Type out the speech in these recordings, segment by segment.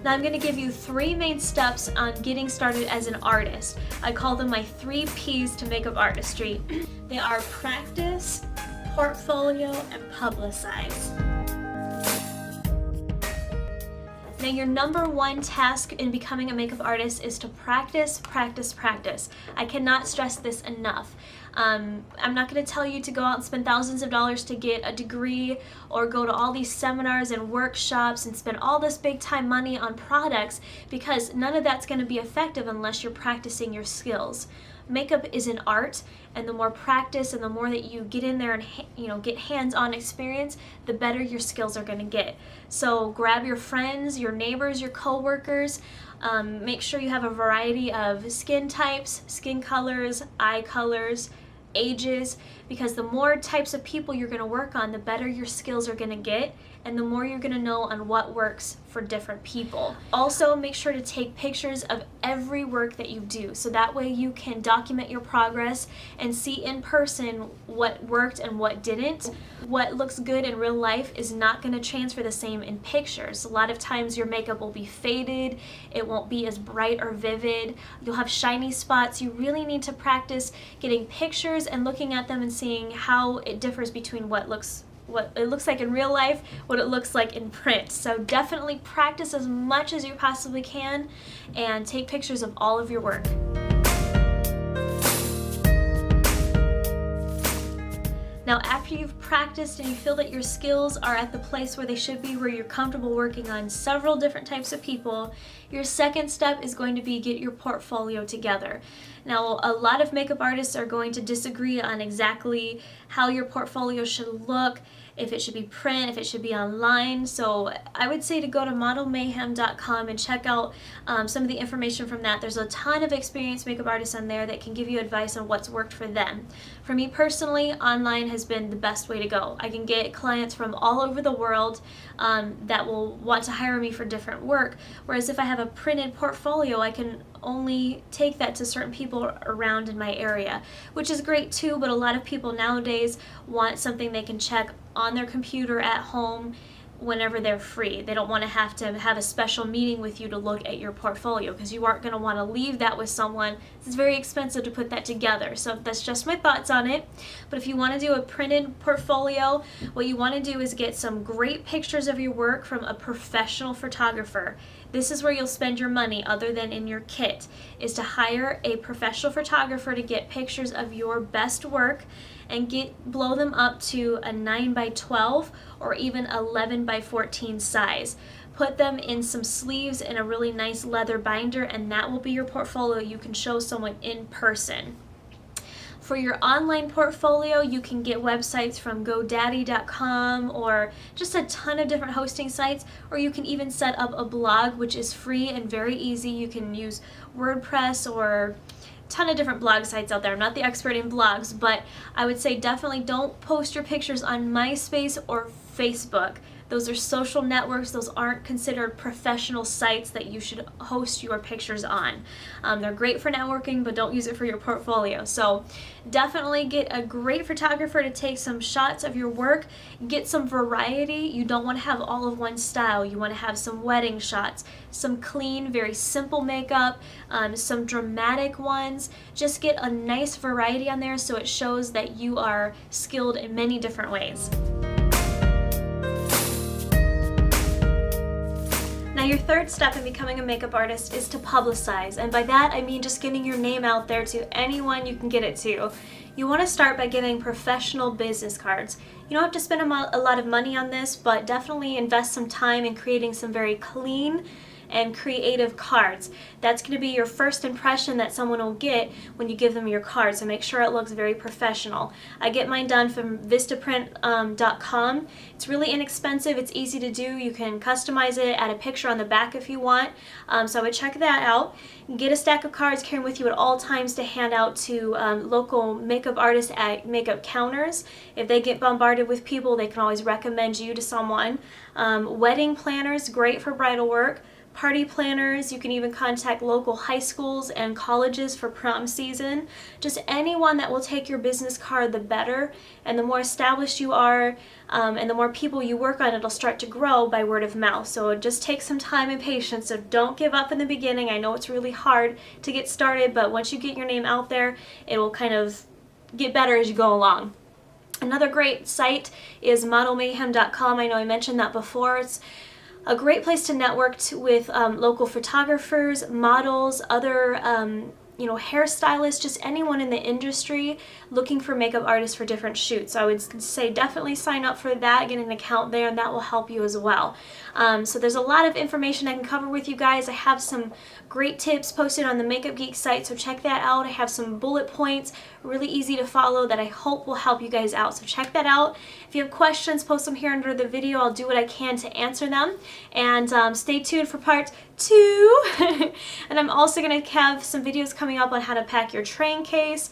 Now I'm going to give you 3 main steps on getting started as an artist. I call them my 3 P's to makeup artistry. They are practice, portfolio, and publicize. Now your number 1 task in becoming a makeup artist is to practice, practice, practice. I cannot stress this enough. I'm not going to tell you to go out and spend thousands of dollars to get a degree or go to all these seminars and workshops and spend all this big time money on products, because none of that's going to be effective unless you're practicing your skills. Makeup is an art, and the more practice and the more that you get in there and get hands-on experience, the better your skills are going to get. So grab your friends, your neighbors, your co-workers. Make sure you have a variety of skin types, skin colors, eye colors, ages, because the more types of people you're going to work on, the better your skills are going to get, and the more you're going to know on what works for different people. Also, make sure to take pictures of every work that you do, so that way you can document your progress and see in person what worked and what didn't. What looks good in real life is not going to transfer the same in pictures. A lot of times your makeup will be faded, it won't be as bright or vivid, you'll have shiny spots. You really need to practice getting pictures and looking at them and seeing how it differs between what it looks like in real life, what it looks like in print. So definitely practice as much as you possibly can and take pictures of all of your work. Now, after you've practiced and you feel that your skills are at the place where they should be, where you're comfortable working on several different types of people, your second step is going to be get your portfolio together. Now, a lot of makeup artists are going to disagree on exactly how your portfolio should look, if it should be print, if it should be online. So I would say to go to modelmayhem.com and check out some of the information from that. There's a ton of experienced makeup artists on there that can give you advice on what's worked for them. For me personally, online has been the best way to go. I can get clients from all over the world that will want to hire me for different work, whereas if I have a printed portfolio, I can only take that to certain people around in my area, which is great too, but a lot of people nowadays want something they can check on their computer at home whenever they're free. They don't want to have a special meeting with you to look at your portfolio, because you aren't going to want to leave that with someone. It's very expensive to put that together. So that's just my thoughts on it. But if you want to do a printed portfolio, what you want to do is get some great pictures of your work from a professional photographer. This is where you'll spend your money, other than in your kit, is to hire a professional photographer to get pictures of your best work and blow them up to a 9x12 or even 11x14 size. Put them in some sleeves in a really nice leather binder, and that will be your portfolio you can show someone in person. For your online portfolio, you can get websites from GoDaddy.com or just a ton of different hosting sites, or you can even set up a blog, which is free and very easy. You can use WordPress or a ton of different blog sites out there. I'm not the expert in blogs, but I would say definitely don't post your pictures on MySpace or Facebook. Those are social networks. Those aren't considered professional sites that you should host your pictures on. They're great for networking, but don't use it for your portfolio. So definitely get a great photographer to take some shots of your work. Get some variety. You don't want to have all of one style. You want to have some wedding shots, some clean, very simple makeup, some dramatic ones. Just get a nice variety on there so it shows that you are skilled in many different ways. Now your third step in becoming a makeup artist is to publicize, and by that I mean just getting your name out there to anyone you can get it to. You want to start by getting professional business cards. You don't have to spend a lot of money on this, but definitely invest some time in creating some very clean and creative cards. That's going to be your first impression that someone will get when you give them your card, so make sure it looks very professional. I get mine done from vistaprint.com. It's really inexpensive, it's easy to do. You can customize it, add a picture on the back if you want, so I would check that out. Get a stack of cards, carry them with you at all times to hand out to local makeup artists at makeup counters. If they get bombarded with people, they can always recommend you to someone. Wedding planners, great for bridal work. party planners. You can even contact local high schools and colleges for prom season. Just anyone that will take your business card, the better. And the more established you are, and the more people you work on, it'll start to grow by word of mouth. So it just takes some time and patience. So don't give up in the beginning. I know it's really hard to get started, but once you get your name out there, it will kind of get better as you go along. Another great site is modelmayhem.com. I know I mentioned that before. It's a great place to network with local photographers, models, other hairstylists, just anyone in the industry looking for makeup artists for different shoots. So I would say definitely sign up for that, get an account there, and that will help you as well. So there's a lot of information I can cover with you guys. I have some great tips posted on the Makeup Geek site, so check that out. I have some bullet points, really easy to follow, that I hope will help you guys out. So check that out. If you have questions, post them here under the video. I'll do what I can to answer them. And stay tuned for part 2. And I'm also going to have some videos coming up on how to pack your train case,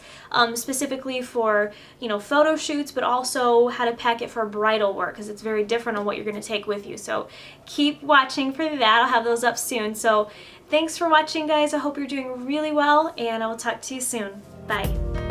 specifically for photo shoots, but also how to pack it for bridal work, because it's very different on what you're going to take with you. So keep watching for that. I'll have those up soon. So thanks for watching, guys. I hope you're doing really well, and I will talk to you soon. Bye.